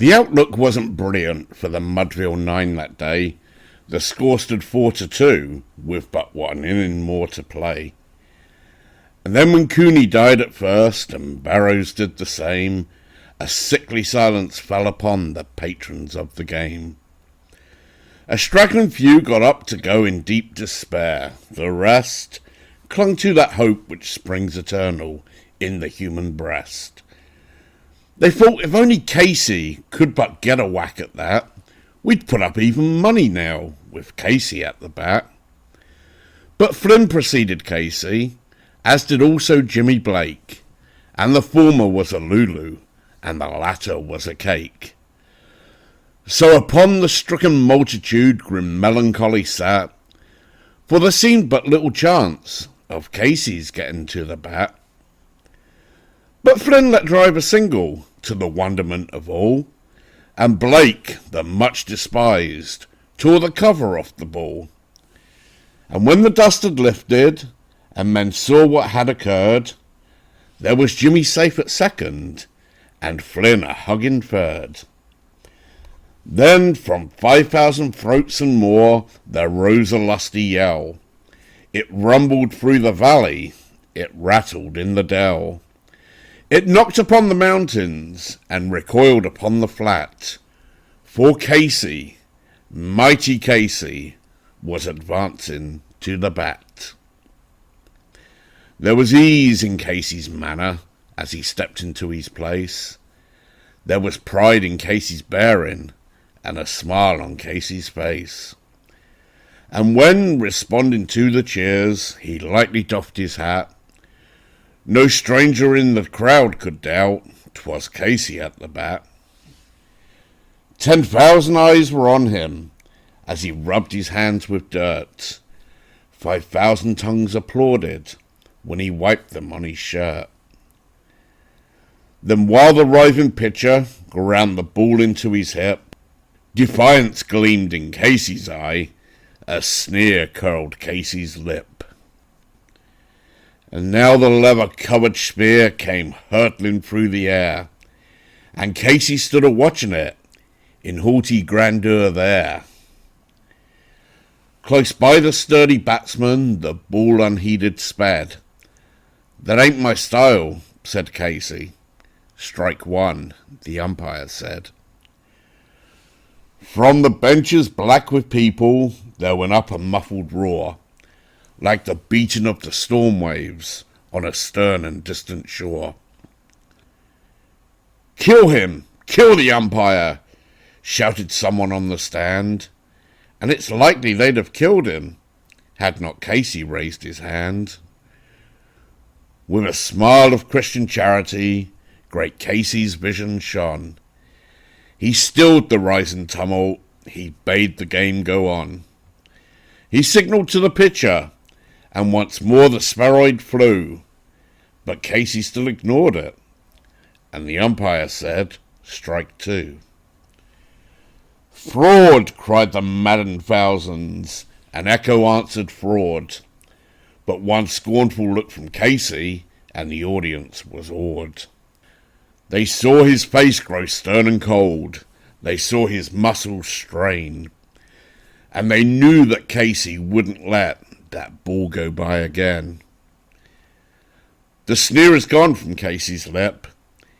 The outlook wasn't brilliant for the Mudville 9 that day. The score stood 4-2, with but 1 inning more to play. And then when Cooney died at first, and Barrows did the same, a sickly silence fell upon the patrons of the game. A straggling few got up to go in deep despair. The rest clung to that hope which springs eternal in the human breast. They thought if only Casey could but get a whack at that, we'd put up even money now, with Casey at the bat. But Flynn preceded Casey, as did also Jimmy Blake, and the former was a Lulu, and the latter was a cake. So upon the stricken multitude grim melancholy sat, for there seemed but little chance of Casey's getting to the bat. But Flynn let drive a single, to the wonderment of all, and Blake, the much despised, tore the cover off the ball. And when the dust had lifted, and men saw what had occurred, there was Jimmy safe at second, and Flynn a hugging third. Then from 5,000 throats and more there rose a lusty yell. It rumbled through the valley, it rattled in the dell. It knocked upon the mountains and recoiled upon the flat, for Casey, mighty Casey, was advancing to the bat. There was ease in Casey's manner as he stepped into his place. There was pride in Casey's bearing and a smile on Casey's face. And when, responding to the cheers, he lightly doffed his hat, no stranger in the crowd could doubt 'twas Casey at the bat. 10,000 eyes were on him as he rubbed his hands with dirt. 5,000 tongues applauded when he wiped them on his shirt. Then while the writhing pitcher ground the ball into his hip, defiance gleamed in Casey's eye, a sneer curled Casey's lip. And now the leather-covered spear came hurtling through the air, and Casey stood a-watching it in haughty grandeur there. Close by the sturdy batsman the ball unheeded sped. "That ain't my style," said Casey. "Strike one," the umpire said. From the benches black with people there went up a muffled roar, like the beating of the storm waves on a stern and distant shore. "Kill him! Kill the umpire!" shouted someone on the stand, and it's likely they'd have killed him had not Casey raised his hand. With a smile of Christian charity, great Casey's vision shone. He stilled the rising tumult, he bade the game go on. He signalled to the pitcher, and once more the spheroid flew, but Casey still ignored it, and the umpire said, "Strike two." "Fraud!" cried the maddened thousands, and echo answered fraud. But one scornful look from Casey, and the audience was awed. They saw his face grow stern and cold, they saw his muscles strain, and they knew that Casey wouldn't let that ball go by again. The sneer is gone from Casey's lip,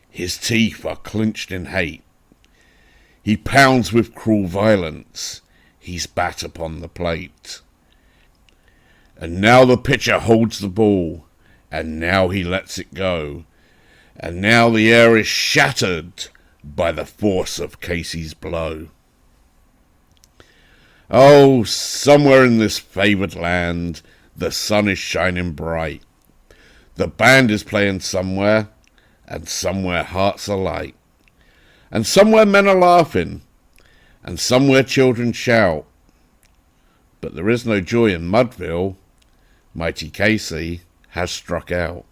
his teeth are clenched in hate. He pounds with cruel violence his bat upon the plate. And now the pitcher holds the ball, and now he lets it go, and now the air is shattered by the force of Casey's blow. Oh, somewhere in this favoured land the sun is shining bright. The band is playing somewhere, and somewhere hearts are light. And somewhere men are laughing, and somewhere children shout. But there is no joy in Mudville. Mighty Casey has struck out.